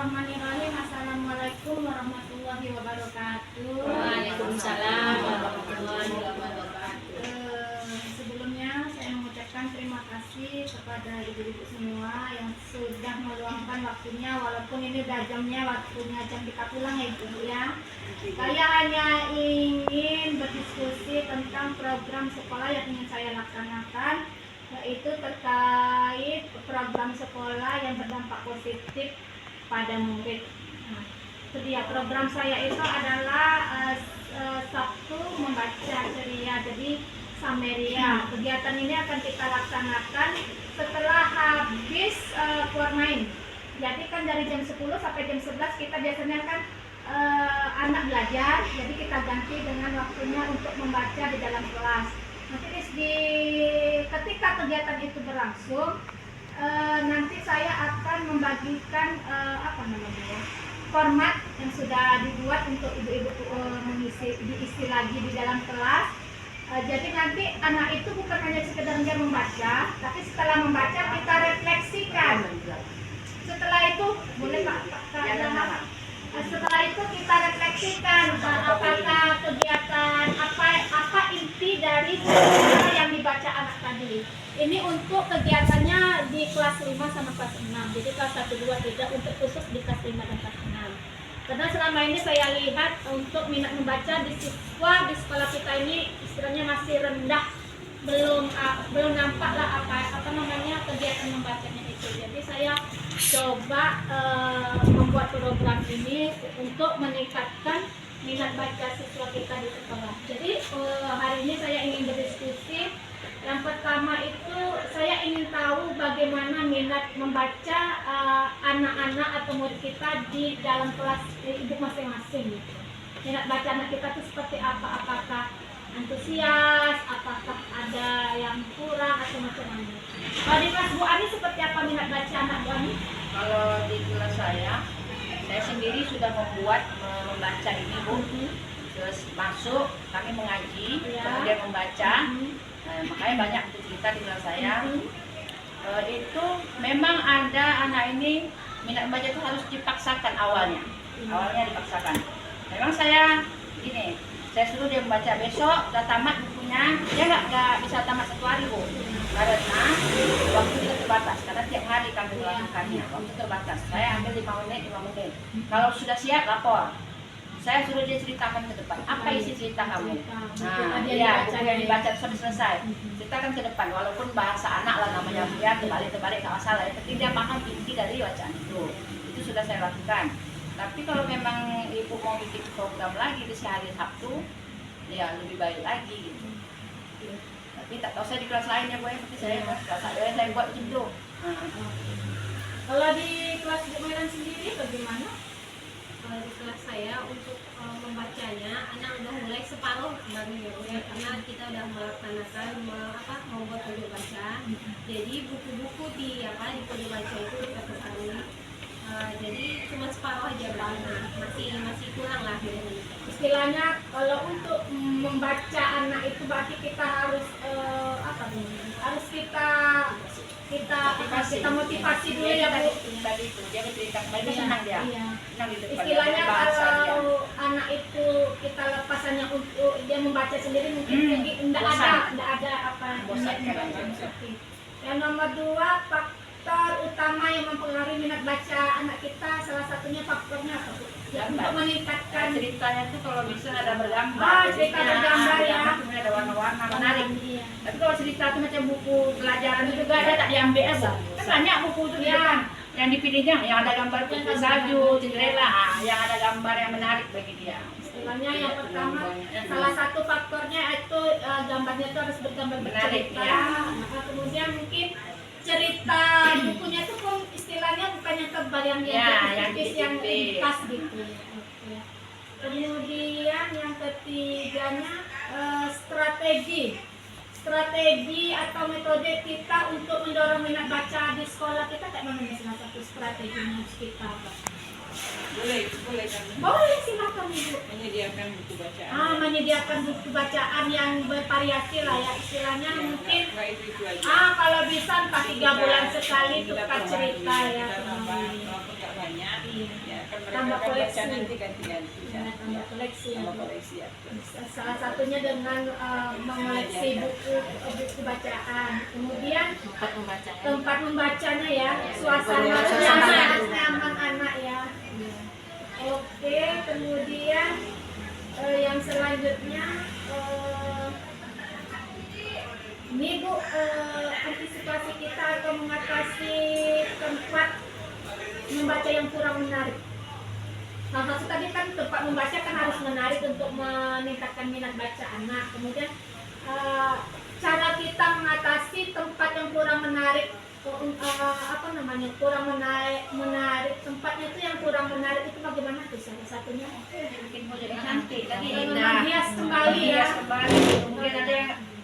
Bismillahirrahmanirrahim. Assalamualaikum warahmatullahi wabarakatuh. Waalaikumsalam warahmatullahi wabarakatuh. Sebelumnya saya mengucapkan terima kasih kepada ibu-ibu semua yang sudah meluangkan waktunya, walaupun ini udah waktunya jam kita pulang ya ibu ya. Saya hanya ingin berdiskusi tentang program sekolah yang ingin saya laksanakan, yaitu terkait program sekolah yang berdampak positif pada murid. Nah, sedia program saya itu adalah Sabtu membaca ceria, jadi Sameria. Kegiatan ini akan kita laksanakan setelah habis keluar main. Jadi kan dari jam 10 sampai jam 11 kita biasanya kan anak belajar, jadi kita ganti dengan waktunya untuk membaca di dalam kelas. Nanti ketika kegiatan itu berlangsung, nanti saya akan membagikan format yang sudah dibuat untuk ibu-ibu diisi lagi di dalam kelas. Jadi nanti anak itu bukan hanya sekedar dia membaca, tapi setelah membaca kita refleksikan. Setelah itu boleh Pak. Setelah itu kita refleksikan apakah kegiatan apa inti dari cerita yang dibaca anak tadi. Ini untuk kegiatannya di kelas 5 sama kelas 6. Jadi kelas 1, 2, 3 untuk khusus di kelas 5 dan kelas 6. Karena selama ini saya lihat untuk minat membaca di siswa di sekolah kita ini istilahnya masih rendah, belum nampak lah kegiatan membacanya itu. Jadi saya coba membuat program ini untuk meningkatkan minat baca siswa kita di sekolah. Jadi hari ini saya ingin berdiskusi. Yang pertama itu saya ingin tahu bagaimana minat membaca anak-anak atau murid kita di dalam kelas ibu masing-masing. Minat baca anak kita itu seperti apa? Apakah antusias? Apakah ada yang kurang atau macam-macam? Kalau di kelas Bu Ani seperti apa minat baca anak Bu Ani? Kalau di kelas saya sendiri sudah membuat membaca ini Bu. Terus masuk kami mengaji, kemudian membaca. Makanya banyak cerita di kelas saya. Itu memang ada anak ini minat membaca itu harus dipaksakan awalnya dipaksakan. Memang saya suruh dia membaca, besok udah tamat bukunya, dia nggak bisa tamat 1 hari Bu, karena waktu kita terbatas, karena tiap hari kami melakukannya, waktu terbatas. Saya ambil 5 menit. Kalau sudah siap lapor, saya suruh dia ceritakan ke depan, apa isi cerita kamu? Nah, buku yang dibaca sampai selesai, ceritakan ke depan, walaupun bahasa anak lah namanya, ya terbalik nggak masalah, yang penting dia paham inti dari bacaan itu sudah saya lakukan. Tapi kalau memang ibu mau bikin program lagi di hari Sabtu, ya lebih baik lagi gitu. Tapi tak tahu saya di kelas lain ya Bu, tapi saya buat macam itu. Kalau di kelas Bu Meran sendiri bagaimana? Kalau di kelas saya untuk membacanya anak udah mulai separuh baru ya, karena kita udah melaksanakan membuat pojok baca. Jadi buku-buku di pojok baca itu kita perbarui. Jadi cuma separuh aja masih kurang lah gitu. Istilahnya kalau untuk membaca anak itu berarti kita harus harus kita motivasi dulu ya Bu. Tadi itu dia bercerita kembali, senang dia. Iya. Senang di depan. Istilahnya kalau anak itu kita lepasannya untuk dia membaca sendiri mungkin tidak ada bosan. Yang nomor 2, faktor utama yang mempengaruhi minat baca anak kita, salah satunya faktornya apa Bu? Ya, untuk meningkatkan ceritanya itu kalau bisa ada bergambar. Cerita bergambar ya. Ada warna-warna menarik. Iya. Tapi kalau cerita itu macam buku pelajaran itu juga ada tak diambil kan banyak buku itu di depan. Yang dipilihnya yang ada gambar putih salju, Cinderella, yang ada gambar yang menarik bagi dia. Istilahnya yang pertama, salah satu faktornya itu gambarnya itu harus bergambar menarik bercerita. ya. Kemudian mungkin cerita bukunya itu pun istilahnya bukan yang tebal yang tipis yang pas gitu. Oke. Kemudian yang ketiganya strategi atau metode kita untuk mendorong minat baca di sekolah kita kayak mana nih, salah satu strateginya kita Pak? Boleh silakan Ibu. Menyediakan buku bacaan. Menyediakan buku bacaan yang bervariasi lah ya, istilahnya mungkin Itu aja. kalau bisa 4-3 bulan sekali tukar cerita ya. Kalau nggak banyak, Iya. Kan mereka Tambah akan baca koleksi. nanti ganti-ganti. Ya, tambah koleksi. Tambah koleksi ya. Salah satunya dengan mengoleksi buku bacaan. Kemudian tempat membacanya ya, suasana nyaman anak ya. Oke, kemudian yang selanjutnya ini Bu, antisipasi kita atau mengatasi tempat membaca yang kurang menarik. Salah satu tadi kan tempat membaca kan harus menarik untuk meningkatkan minat baca anak. Kemudian cara kita mengatasi tempat yang kurang menarik, kurang menarik tempatnya itu yang kurang menarik itu bagaimana tuh salah satunya? Bikin pojok yang cantik tadi. Menghias kembali ya. Hias kembali. Mungkin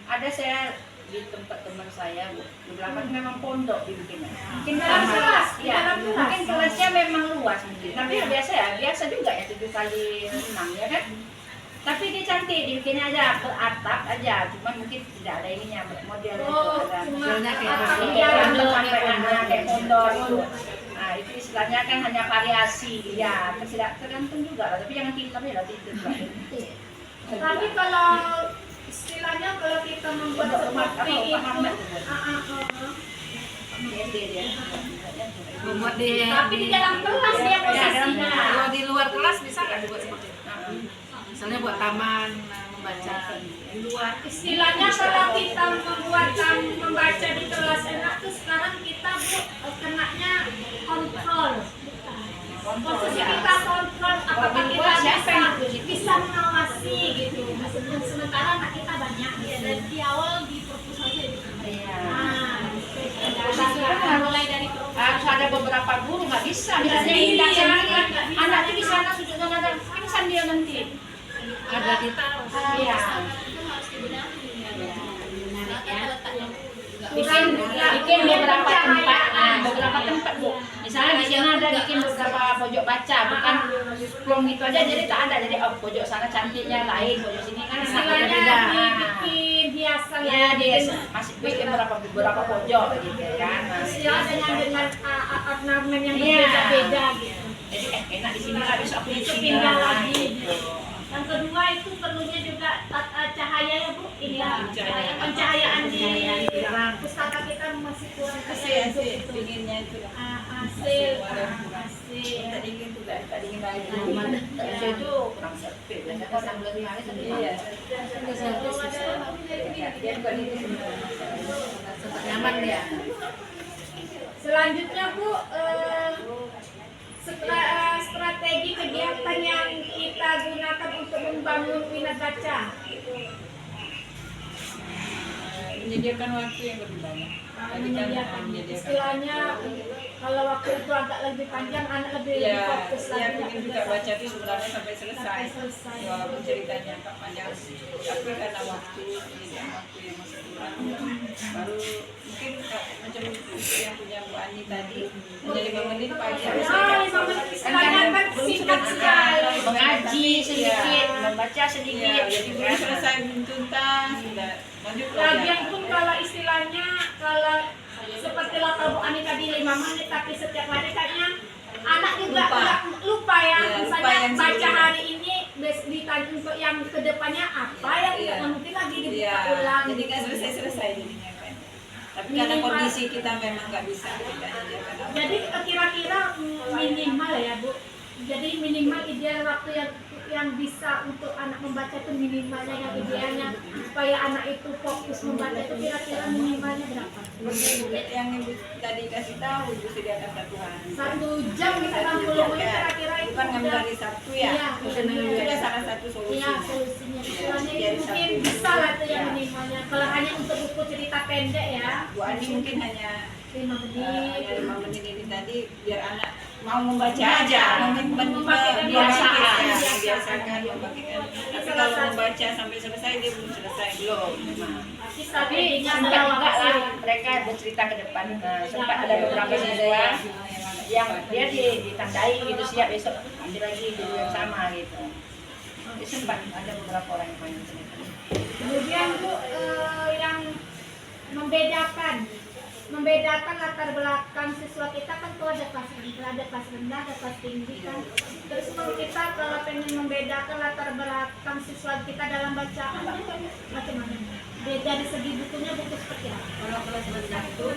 ada saya di tempat teman saya Bu, di belakang memang pondok dibikinnya. Mungkin Dalam kelas, di ya, dalam kelas. mungkin kelasnya memang luas mungkin. Tapi biasa juga ya 7 kali 6 ya kan. Tapi dia cantik, dibikinnya aja beratap aja, cuma mungkin tidak ada ininya model itu ada. Cuma Kayak pondok itu. Nah itu istilahnya kan hanya variasi ya, tergantung juga lah. Tapi jangan kita ya itu juga. Tapi kalau istilahnya kalau kita membuat seperti itu, Membuat dia tapi di dalam kelas dia posisinya. kalau di luar kelas bisa nggak dibuat seperti itu? Misalnya buat taman membaca di luar. Istilahnya kalau kita membuat membaca di kelas enak tuh sekarang kita Bu kenanya kontrol. Posisi kita kontrol apakah kita bisa mengawasi gitu. Sementara anak kita banyak ya, dan di awal di perpus aja gitu. mulai dari Harus ada beberapa guru nggak bisa, misalnya indah sendiri. Anaknya di sana sudutnya ada pingsan dia nanti. Ada kita Iya. itu harus dibenahi Bikin beberapa tempat, Bu. Misalnya di sana ada bikin beberapa pojok baca, bukan plong gitu aja. Jadi tak ada. Jadi pojok sana cantiknya lain, pojok sini kan Istilahnya beda. dibikin hiasan Ya dia masih bikin beberapa pojok gitu kan. Istilahnya dengan ornamen yang Iya. berbeda-beda gitu. Jadi enak di sini lah, besok aku di Itu sini pindah lah. lagi. Yang kedua itu perlunya juga cahaya ya Bu. Ini ya, pencahayaan di pustaka kita masih kurang AC itu. dinginnya itu. AC. Tadi ingin juga, tadi ingin balik. Itu kurang sepi. Biasanya kan 16 hari sendiri. Iya. Dia juga di sini. nyaman ya. Selanjutnya Bu, strategi kegiatan yang kita gunakan untuk membangun minat baca. Menyediakan waktu yang lebih banyak. Menyediakan istilahnya kalau waktu itu agak lebih panjang, anak lebih Ya, fokus lagi. ya pengen juga baca itu sebenarnya sampai selesai. Sampai selesai. Walaupun ceritanya agak panjang, tapi karena waktu yang masih kurang, baru mungkin macam yang punya Bu Ani tadi, hanya 5 menit pagi harus Nah, 5 menit istilahnya kan singkat sekali. Mengaji sedikit, membaca Iya, sedikit. jadi belum selesai belum tuntas, sudah lanjut Lagian pun kalau istilahnya kalau seperti kata Bu Ani tadi 5 menit, tapi setiap hari kayaknya anak juga lupa ya. Iya, lupa Misalnya yang baca sebelumnya. hari ini, ditanya untuk yang kedepannya apa yang Iya. mungkin lagi dibuka Iya, ulang. jadi nggak selesai jadinya kan. Tapi karena kondisi kita memang nggak bisa kita menyediakan apa. Jadi kira-kira minimal ya Bu. Jadi minimal ideal waktu yang bisa untuk anak membaca itu minimalnya yang idealnya supaya anak itu fokus membaca itu kira-kira minimalnya berapa? Yang Ibu tadi kasih tahu Ibu sediakan 1 hari. 1 jam gitu 60 menit kira-kira itu Bukan ngambil udah. hari Sabtu ya. Iya, Itu sudah salah satu Iya, solusinya. solusinya. Istilahnya Jadi itu mungkin satu. bisa lah itu yang Iya. minimalnya. Kalau hanya untuk buku cerita pendek ya, Bu Ani mungkin hanya 5 menit. 5 menit ini tadi biar anak mau membaca aja, Membagikan biasakan membagikan. Tapi kalau membaca sampai selesai dia belum selesai belum. Tapi Tapi strateginya sempat adalah juga waktu. lah mereka bercerita ke depan. Nah, sempat ada beberapa siswa yang dia ditandai gitu, siap besok ambil lagi guru yang sama gitu. Jadi sempat ada beberapa orang yang main cerita. Kemudian Bu, yang membedakan latar belakang siswa kita kan tuh ada kelas rendah, ada kelas tinggi kan. memang kita kalau pengen membedakan latar belakang siswa kita dalam bacaan macam mana? Beda di segi bukunya, buku seperti apa? Kalau kelas rendah itu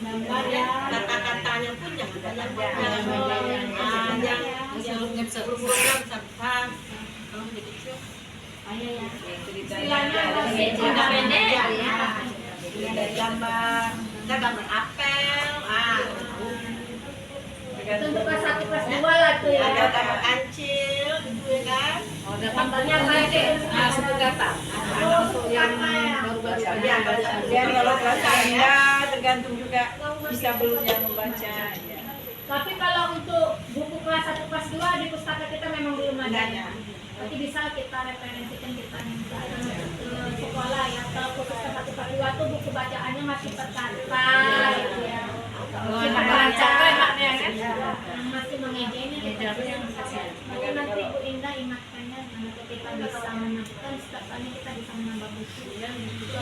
Gambar ya. kata-katanya pun jangan banyak yang berhubungan sama kalau di kecil Ayah ya. ceritanya Istilahnya pendek ya. dari gambar kita gambar apel Itu untuk kelas 1 kelas 2 lah tuh ya. ada gambar kancil gitu ya kan. Oh, ada Gambarnya baik. suku kata. Untuk yang Baru baca. dan kalau kelas saya tergantung juga bisa belumnya membaca ya. Tapi kalau untuk buku kelas 1 kelas 2 di pustaka kita memang belum ada ya. Tapi bisa kita referensikan, kita minta ke sekolah ya. Kalau khusus kelas 1 kelas 2 tuh buku bacaannya masih tertata gitu ya. Kalau anak baca tuh enaknya kan. Yang masih mengejeknya kita Tapi nanti Bu Indah ingatkannya nanti kita bisa menambahkan setidaknya kita bisa menambah buku ya.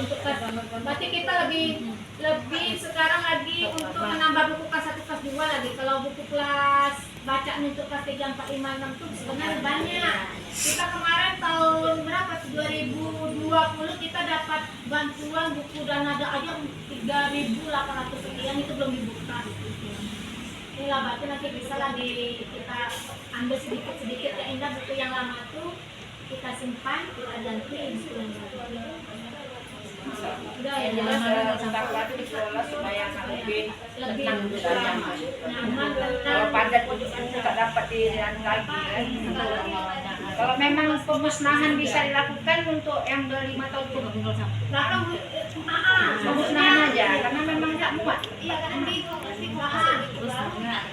Untuk berarti kita lebih sekarang lagi untuk menambah buku kelas 1 kelas 2 lagi. Kalau buku kelas bacaan untuk kelas 3 4 5 6 tuh sebenarnya banyak. Kita kemarin tahun berapa? 2020 kita dapat bantuan buku dan nada aja 3.800 sekian, itu belum dibuka. Inilah berarti nanti bisa lagi kita ambil sedikit-sedikit ya Indah, buku yang lama tuh kita simpan, kita ganti buku yang baru. Udah ya, jelas Pustaka itu dikelola supaya lebih lebih tenang bacanya. nyaman, Kalau tenang. padat buku tak dapat dilihat lagi kan. Kalau memang pemusnahan bisa dilakukan untuk yang dari 5 tahun ke bawah. Belakang Pemusnahan aja karena memang tak muat. Iya kan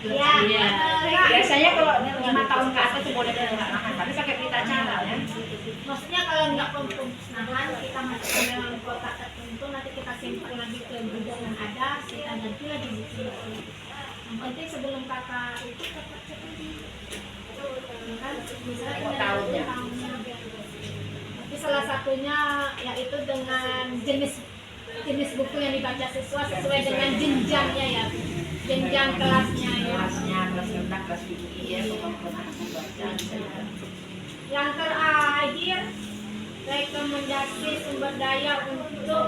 Iya. Biasanya kalau 5 tahun ke atas itu boleh pemusnahan, tapi pakai berita acara ya. Maksudnya kalau nggak pemusnahan kita masukkan dalam kotak tertentu, nanti kita simpan lagi ke gudang yang ada, kita ganti lagi buku. Yang penting sebelum kakak itu kakak cek lagi. Kan misalnya Tahunnya. Tapi salah satunya yaitu dengan jenis buku yang dibaca siswa sesuai dengan jenjangnya ya, jenjang kelasnya ya. Kelasnya, kelas rendah, kelas tinggi ya, kemampuan anak membaca. Yang terakhir, rekomendasi sumber daya untuk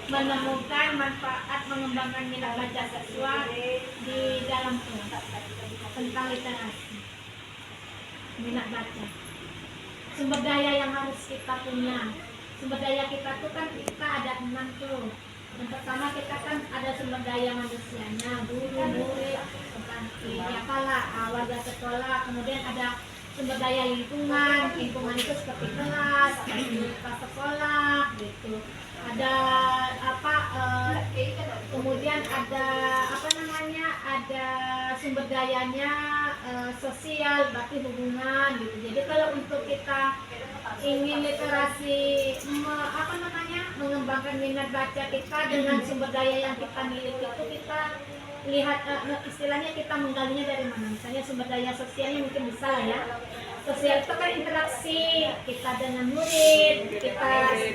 menemukan manfaat mengembangkan minat baca siswa di dalam kelas tentang literasi, minat baca. Sumber daya yang harus kita punya. Sumber daya kita tuh kan kita ada 6 tuh. Yang pertama kita kan ada sumber daya manusianya, guru, murid, ya warga sekolah. Kemudian ada sumber daya lingkungan itu seperti kelas, fasilitas sekolah, gitu. Ada kemudian ada ada sumber dayanya sosial, berarti hubungan, gitu. Jadi kalau untuk kita ingin literasi mengembangkan minat baca kita dengan sumber daya yang kita miliki itu kita lihat istilahnya kita menggalinya dari mana. Misalnya sumber daya sosialnya mungkin bisa lah ya. Sosial itu kan interaksi kita dengan murid, kita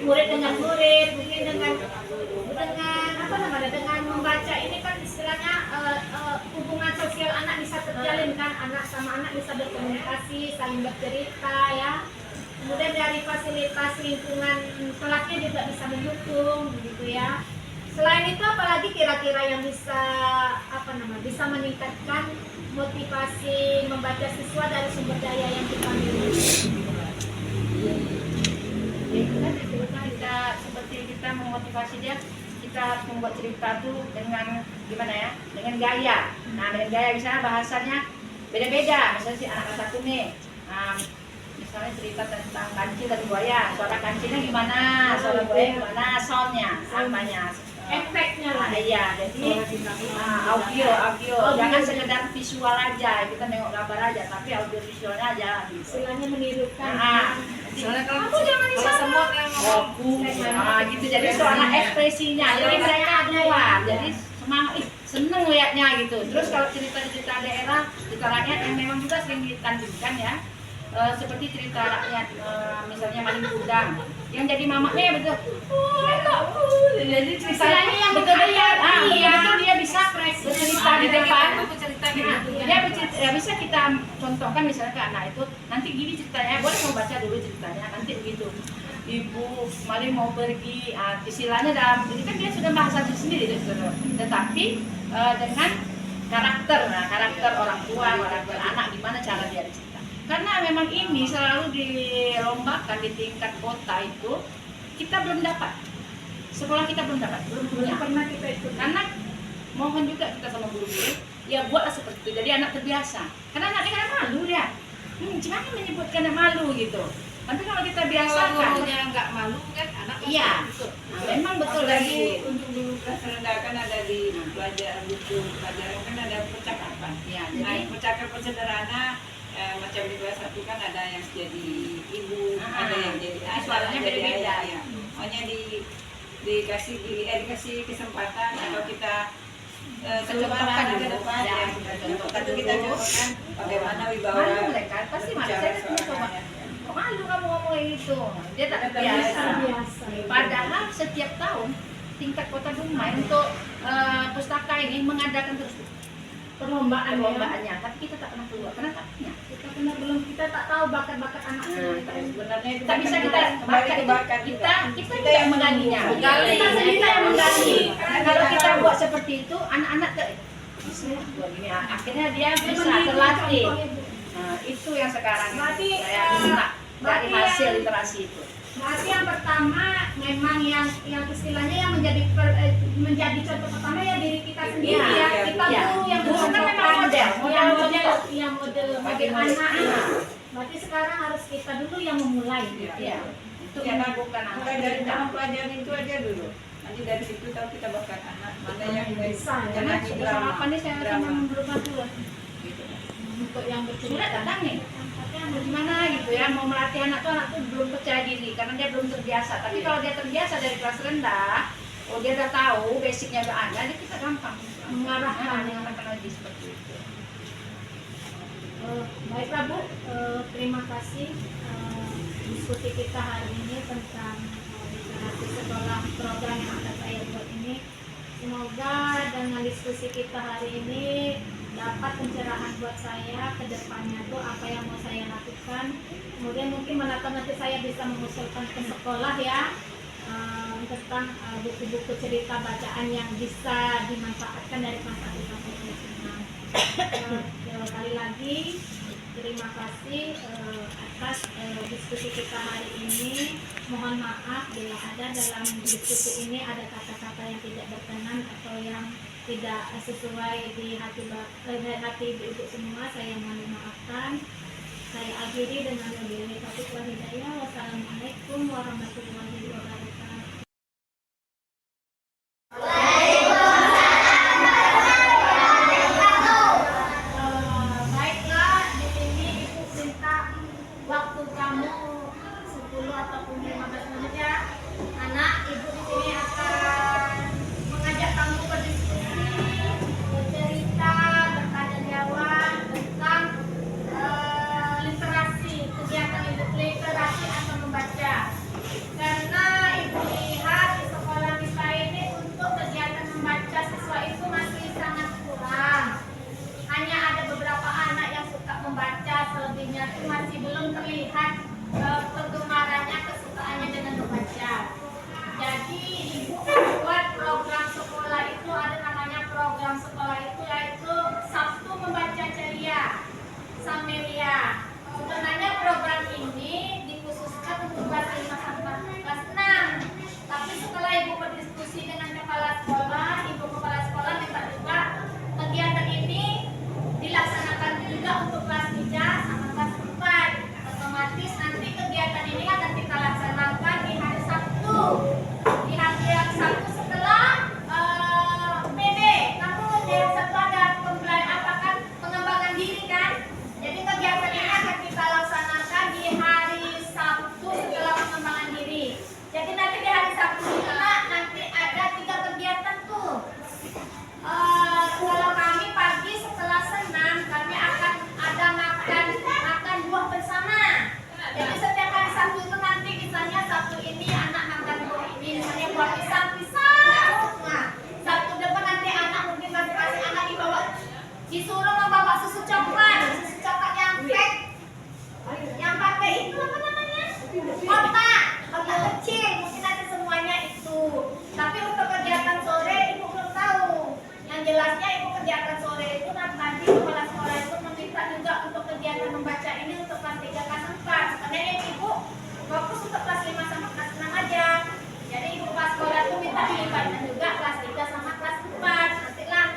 murid dengan murid, mungkin dengan dengan membaca ini kan istilahnya hubungan sosial anak bisa terjalin kan, anak sama anak bisa berkomunikasi, saling bercerita ya. Kemudian dari fasilitas lingkungan kelasnya juga bisa mendukung begitu ya. Selain itu apalagi kira-kira yang bisa bisa meningkatkan motivasi membaca siswa dari sumber daya yang kita miliki. Kita seperti kita memotivasi dia, kita harus membuat cerita tuh dengan gimana ya, dengan gaya. Nah dengan gaya misalnya bahasanya beda-beda. Misalnya si anak satu nih, misalnya cerita tentang kancil dan buaya, suara kancilnya gimana, suara buaya gimana, soundnya, apanya, Efeknya lah. Iya, jadi audio, jangan sekedar visual aja, kita nengok gambar aja, tapi audio visualnya aja. Istilahnya menirukan. Soalnya kalau semua yang ngomong Gitu. Jadi soalnya ekspresinya, jadi mereka keluar, jadi semangat, seneng liatnya gitu. Terus kalau cerita-cerita daerah, cerita rakyat yang memang juga sering ditampilkan ya. Seperti cerita rakyat, misalnya Maling Kudang yang jadi mamanya ya betul, jadi ceritanya yang betul-betul menghayati, betul dia bisa bercerita di depan. cerita gitu. ya bisa kita contohkan misalnya ke anak itu, nanti gini ceritanya, boleh mau baca dulu ceritanya, nanti begitu. Ibu Mali mau pergi, istilahnya dalam ini kan dia sudah bahasa sendiri, tetapi dengan karakter orang tua, karakter anak, gimana cara dia cerita. Karena memang ini selalu dilombakan di tingkat kota itu, kita belum dapat. Sekolah kita belum punya. pernah kita ikut. Karena mohon juga kita sama guru-guru, ya buatlah seperti itu. Jadi anak terbiasa. Karena anaknya kan malu dia. Gimana menyebutkan malu gitu. Tapi kalau kita Kalau biasakan, gurunya nggak malu kan anak pasti iya, ikut. nah, memang betul Apalagi lagi. untuk guru kelas rendah kan ada di pelajaran buku pelajaran kan ada percakapan. Ya, Nah, jadi percakapan sederhana macam di kelas 1 kan ada yang jadi ibu, ada yang jadi ayah, suaranya jadi beda-beda. ayah, ya. Makanya dikasih kesempatan atau kita keluar contohkan ke dulu. depan Ya, ya, kita kita contohkan contohkan, kita dulu. contohkan bagaimana wibawa malu mereka, pasti malu. bicara Saya pernah seorang coba. ayah. Kok malu kamu ngomong itu? Dia tak Dia terbiasa. biasa. Padahal setiap tahun tingkat Kota Dumai untuk pustaka ini mengadakan terus perlombaannya, tapi kita tak pernah keluar karena tak punya. Kita tak tahu bakat-bakat anak kita. Sebenarnya itu Tak bisa kita kembali ke bakat bakat kita juga. kita yang menggantinya. Menggali. Kita sendiri yang mengganti. Karena kalau kita tahu. buat seperti itu, anak-anak bisa buat gini. Akhirnya dia bisa terlatih. Nah, itu yang sekarang Berarti, saya minta dari berarti hasil yang- literasi itu. Berarti yang pertama memang yang istilahnya yang menjadi contoh pertama ya diri kita sendiri Iya, ya. iya, Kita iya. dulu yang Guru kan memang mencontohkan, model yang contoh. yang model Bagaimana? anak. Berarti sekarang harus kita dulu yang memulai. Iya. Itu Ya, bukan anak mulai dari kita. tahun pelajaran itu aja dulu. Nanti dari situ tahu kita bakat anak mana yang Bisa, ya. Karena menyanyi sudah drama. apa nih saya Drama. memang belum mampu. Gitu. Untuk yang Sudah bercerita. datang nih. Gimana gitu ya, mau melatih anak tuh belum percaya diri karena dia belum terbiasa. Tapi kalau dia terbiasa dari kelas rendah, dia udah tahu basicnya udah ada, dia kita gampang Mengarahkan. mengarahkan lagi seperti itu. Baiklah Bu, terima kasih diskusi kita hari ini tentang literasi sekolah program yang akan saya buat ini. Semoga dengan diskusi kita hari ini dapat pencerahan buat saya ke depannya tuh apa yang mau saya lakukan. Kemudian mungkin nanti saya bisa mengusulkan ke sekolah ya tentang buku-buku cerita bacaan yang bisa dimanfaatkan dari masa profesional. Sekali lagi terima kasih atas diskusi kita hari ini. Mohon maaf bila ada dalam diskusi ini ada kata-kata yang tidak berkenan atau yang tidak sesuai di hati ibu semua, saya mohon maafkan. Saya akhiri dengan wabillahi taufiq wal hidayah. Wassalamualaikum warahmatullahi wabarakatuh. Baiklah, di sini ibu minta waktu kamu 10 ataupun 15 menit ya. Anak, ibu di sini akan mengajak kamu berdiskusi, bercerita, bertanya jawab tentang literasi, kegiatan literasi atau membaca. Karena ibu lihat di sekolah kita ini untuk kegiatan membaca siswa itu masih sangat kurang. Hanya ada beberapa anak yang suka membaca, selebihnya itu masih belum terlihat kegemarannya, kesukaannya dengan membaca. Jadi ibu buat program sekolah itu, ada namanya program sekolah itu yaitu Sabtu Membaca Ceria, Samelia. Sebenarnya program ini dikhususkan untuk kelas 5 sampai kelas 6. Tapi setelah ibu berdiskusi dengan kepala sekolah, ibu kepala sekolah minta juga kegiatan ini dilaksanakan juga untuk kelas 3 sama kelas 4. Otomatis nanti kegiatan ini akan kita laksanakan di hari Sabtu. Di hari Sabtu setelah PD. Namun di hari Sabtu ada pengembangan diri kan? Jadi kegiatan ini akan kita laksanakan di hari Sabtu setelah pengembangan diri. Jadi nanti di hari Sabtu itu nanti ada 3 kegiatan tuh. Kalau kami pagi setelah senam kami akan ada makan buah bersama. Jadi setiap hari Sabtu itu nanti misalnya Sabtu ini anak makan buah ini, misalnya buah pisang. Nah, Sabtu depan nanti anak mungkin masing-masing anak disuruh membawa susu coklat. jelasnya ibu kegiatan sore itu nanti kepala sekolah itu meminta juga untuk kegiatan membaca ini untuk kelas 3 kelas 4. Sebenarnya ibu fokus untuk kelas 5 sama kelas 6 aja. Jadi ibu kepala sekolah itu minta dilibatkan juga kelas 3 sama kelas 4. Nantilah.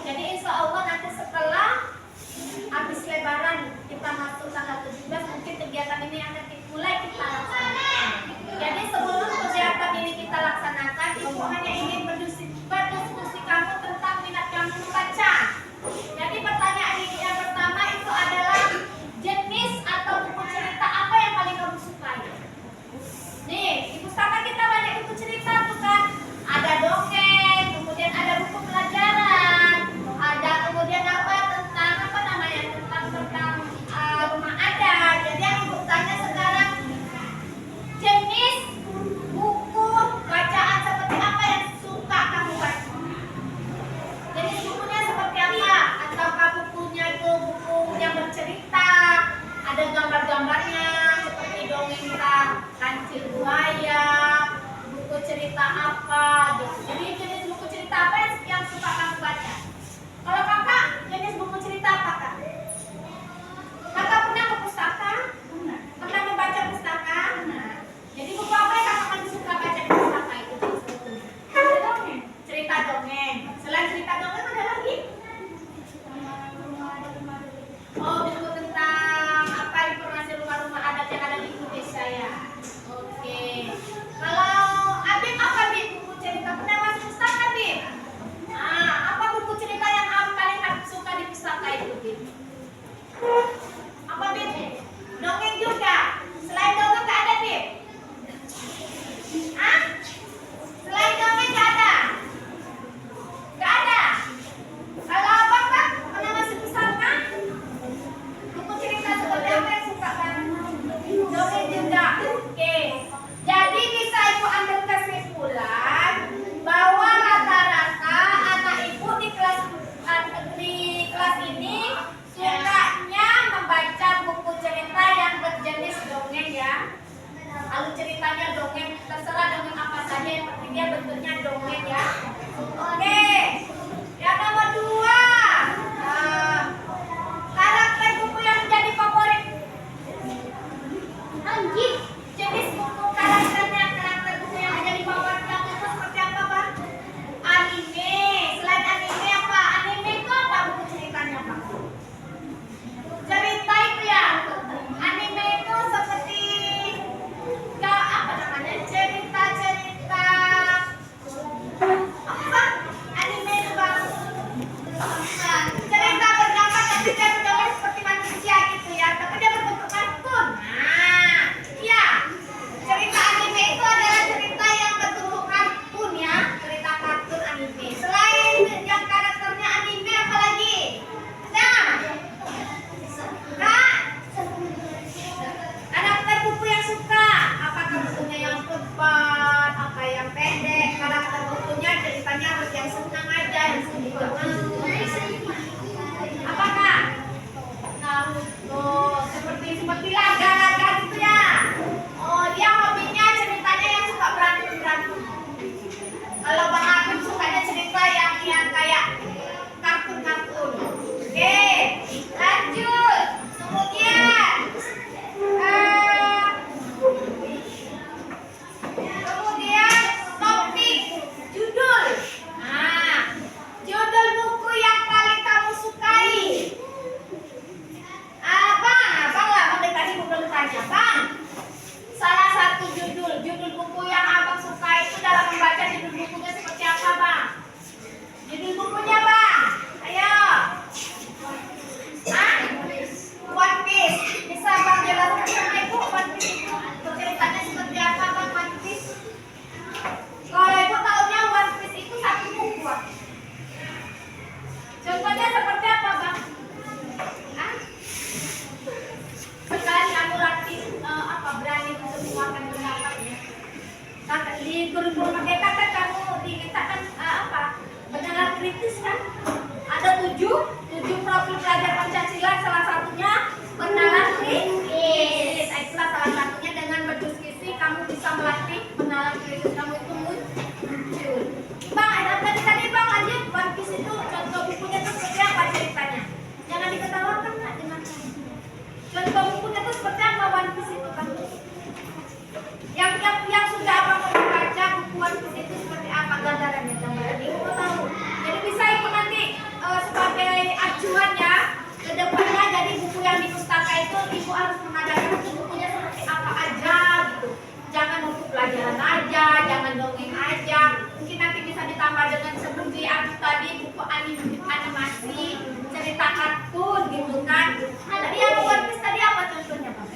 Jadi insya Allah nanti setelah habis lebaran kita masuk tanggal 17 mungkin kegiatan ini akan mulai kita laksanakan. Jadi sebelum kegiatan ini kita laksanakan, ibu hanya ingin berdiskusi kamu tentang minat kamu membaca. Jadi pertanyaan ini yang pertama itu adalah jenis atau buku cerita apa yang paling kamu sukai? Nih, di pustaka kita banyak buku cerita tuh kan. Ada dongeng, kemudian ada buku pelajaran, ada kemudian tentang rumah adat. Jadi yang ibu tanya sekarang, jenis buku bacaan seperti apa yang suka kamu baca? Jenis bukunya seperti apa? Ataukah bukunya itu buku yang bercerita, ada gambar-gambarnya seperti dongeng kancil buaya, buku cerita apa gitu. Jadi jenis buku cerita apa yang suka kamu baca? Kalau kakak, jenis buku cerita apa kak? Kakak pernah ke pustaka? Pernah membaca pustaka? Jadi buku apa yang kakak paling suka baca di pustaka itu? Dongeng. Cerita dongeng. Selain cerita dongeng ada lagi? Oh, buku tentang apa informasi rumah-rumah adat yang ada di Indonesia ya. Oke. Kalau Abib apa Bib? Buku cerita pernah masuk pustaka Bib? Apa buku cerita yang paling suka di pustaka itu Bib? Apa Bib? Dongeng juga. Selain dongeng nggak ada Bib? Selain dongeng nggak ada? Nggak ada. Kalau abang Bang pernah masuk pustaka? Buku cerita seperti apa yang suka kan? Dongeng juga. Oke. Jadi bisa ibu ambil kesimpulan bahwa rata-rata anak ibu di kelas ini sukanya membaca buku cerita yang berjenis dongeng ya. Lalu ceritanya dongeng, terserah dongeng apa saja, yang penting dia bentuknya dongeng ya. Oke. Yang nomor 2, karakter buku yang menjadi favorit. Anjing, jenis buku karakter buku yang menjadi favorit kamu itu seperti apa Bang? Anime. Selain anime apa? Anime itu apa buku ceritanya Bang? Cerita itu ya. Anime itu seperti cerita-cerita apa Bang? dari buku animasi, cerita kartun gitu kan. Ada yang One Piece tadi apa contohnya, Pak?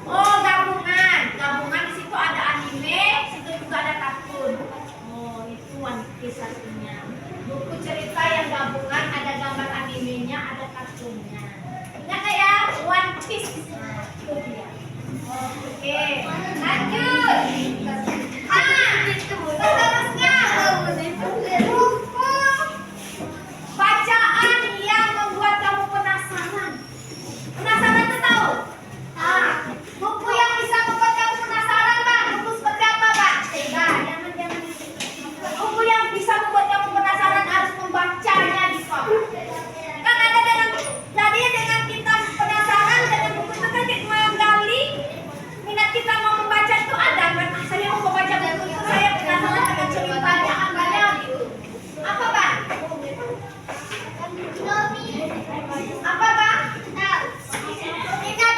Oh, gabungan. Gabungan di situ ada anime, situ juga ada kartun. Oh, itu One Piece artinya. Buku cerita yang gabungan, ada gambar animenya, ada kartunnya. Ingat nggak ya? One Piece. Nah, itu dia. Oke, lanjut. Seterusnya buku bacaan yang membuat kamu penasaran. Penasaran tuh tahu? Buku yang bisa membuat kamu penasaran, Bang. Buku seperti apa, Bang? Jangan. Buku yang bisa membuat kamu penasaran harus membacanya di sekolah. Kan ada dengan kita penasaran dengan buku itu kan kita menggali minat kita mau membaca itu ada kan. Saya mau membaca buku itu, saya penasaran dengan ceritanya apanya gitu. Apa, Bang? Apa, Bang? Ingat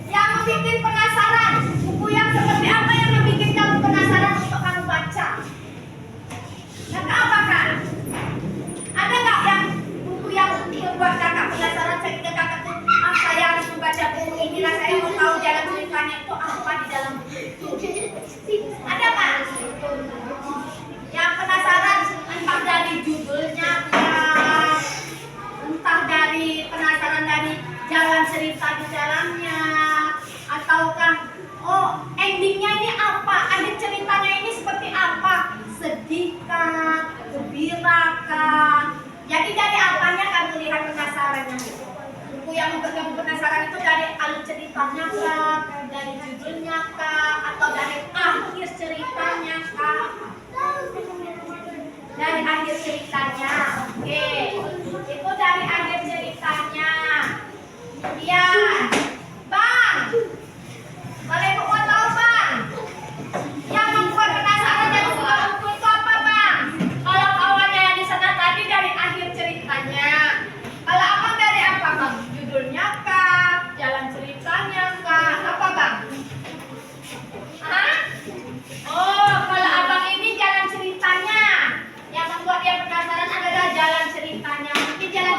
yang membuat penasaran. Buku yang seperti apa yang membuat kamu penasaran untuk kamu baca? Dan apa, Kak? Ada nggak yang buku yang membuat kakak penasaran sehingga kakak tuh saya harus membaca buku ini lah, saya mau tahu jalan ceritanya itu apa di dalam buku itu? Ada, Pak? Yang penasaran entah dari judulnya kah, entah dari penasaran dari jalan cerita di dalamnya, ataukah endingnya ini apa, ada ceritanya ini seperti apa, sedih kah, gembira kah? Jadi dari apanya kamu lihat penasarannya? Buku yang membuat kamu penasaran itu dari alur ceritanya kah, dari judulnya kah, atau dari akhir ceritanya kah? Dari akhir ceritanya, oke. Itu dari akhir ceritanya. Kemudian, Bang, boleh buku tahu, Bang? Yang membuat penasaran dari sebuah buku itu apa, Bang? Kalau awalnya yang di sana tadi dari akhir ceritanya. Kalau Abang dari apa, Bang? Judulnya kah? Jalan ceritanya kah? Apa, Bang? Hah? Oh, kalau Abang ini jalan ceritanya. Yang membuat dia penasaran adalah jalan ceritanya. Mungkin jalan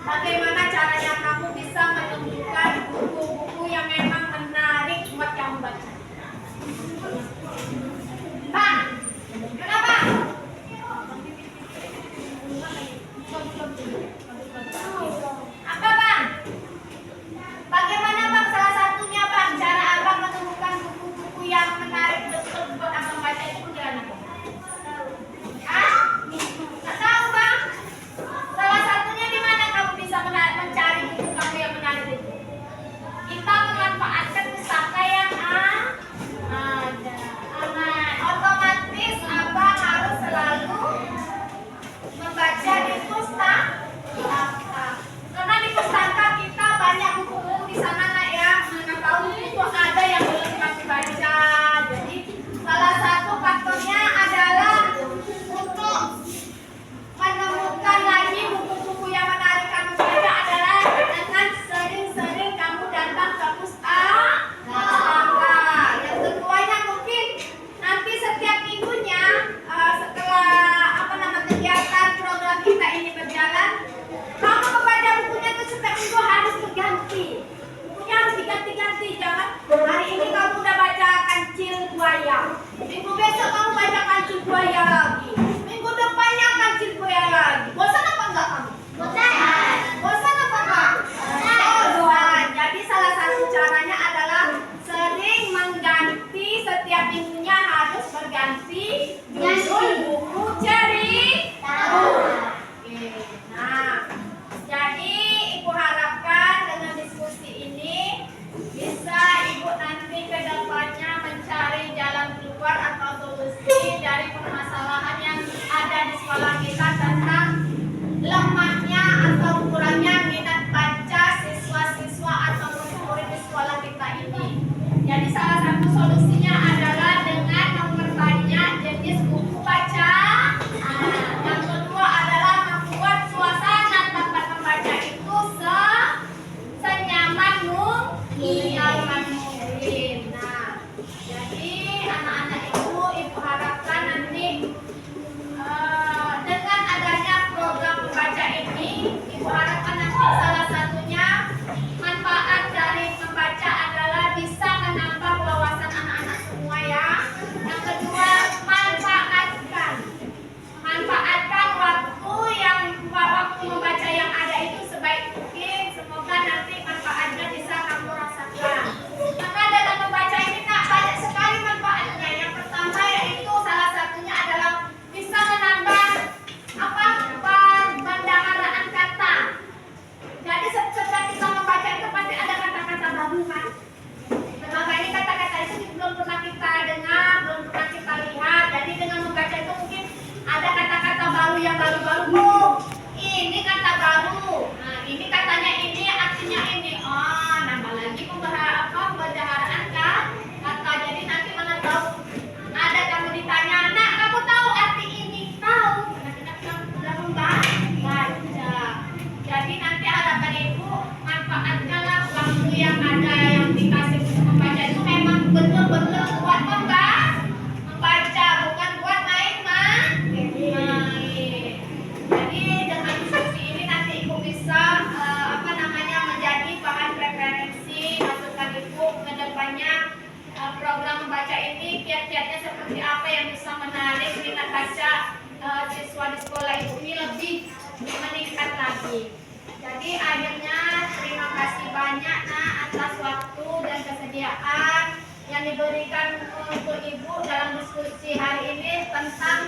bagaimana caranya kamu bisa menemukan buku-buku yang memang menarik buat kamu baca. Bang, kenapa? Apa bang? Bagaimana bang? Salah satunya bang, cara abang menemukan buku-buku yang menarik betul buat abang baca itu gimana? Hah? Nggak tahu bang. Salah satunya di mana kamu bisa mencari buku kamu yang menarik itu? Kita memanfaatkan pustaka yang ada. Otomatis abang harus selalu membaca di pustaka. Karena di pustaka kita banyak buku-buku di sana nak ya. Mana tahu itu ada yang belum masih baca. Jadi salah satu faktornya adalah untuk menemukan lagi buku-buku yang menarik kamu baca adalah dengan sering-sering kamu datang ke pustaka. Yang keduanya mungkin nanti setiap minggunya setelah kegiatan program kita ini berjalan, kamu membaca bukunya itu setiap minggu harus berganti. Bukunya harus diganti-ganti. Jangan hari ini kamu udah baca Kancil Buaya, minggu besok kamu baca Kancil Buaya lagi, minggu depannya Kancil Buaya lagi. Bosan apa enggak kamu? Bosan. Bosan apa enggak? Bosan. Jadi salah satu caranya adalah sering mengganti, setiap minggunya harus berganti judul buku cerita. Oke. Nah, jadi ibu harapkan dengan diskusi ini bisa ibu nanti ke depannya mencari jalan keluar atau solusi dari permasalahan yang ada di sekolah kita tentang lemahnya atau kurangnya minat baca siswa-siswa atau murid-murid di sekolah kita ini. Jadi salah satu solusinya adalah dengan memperbanyak jenis buku baca. Yang kedua adalah membuat suasana tempat membaca itu senyaman mungkin. Nah, jadi anak-anak ibu harapkan nanti dengan adanya program membaca ini, ibu harapkan nanti salah satunya manfaat dari membaca adalah bisa menambah wawasan anak-anak semua ya. Yang kedua, manfaatkan waktu membaca yang ada itu sebaik mungkin. Semoga nanti manfaatnya bisa kamu rasakan. Karena dalam membaca ini Kak, banyak sekali manfaatnya. Yang pertama yaitu salah satunya adalah bisa menambah pendaharaan kata. Jadi setiap kita membaca itu pasti ada kata-kata baru kan. Selama ini kata-kata itu belum pernah kita dengar, belum pernah kita lihat. Jadi dengan membaca itu mungkin ada kata-kata baru yang baru-baru. Oh, ini kata baru. Nah, ini katanya ini, artinya ini. Oh, nambah lagi pembaharan kata. Jadi nanti mana tahu ada kamu ditanya, nak kamu tahu arti ini? Tahu. Karena kita sudah membaca. Jadi nanti harapan ibu manfaatkanlah waktu yang ada yang dikasih untuk membaca itu memang betul-betul buat membaca, bukan buat main-main. Jadi dengan diskusi ini nanti ibu bisa menjadi bahan referensi masukan ibu ke depannya. Program membaca ini kiat-kiatnya seperti apa yang bisa menarik minat baca siswa di sekolah ibu ini lebih meningkat lagi. Jadi akhirnya terima kasih banyak atas waktu dan kesediaan yang diberikan untuk ibu dalam diskusi hari ini tentang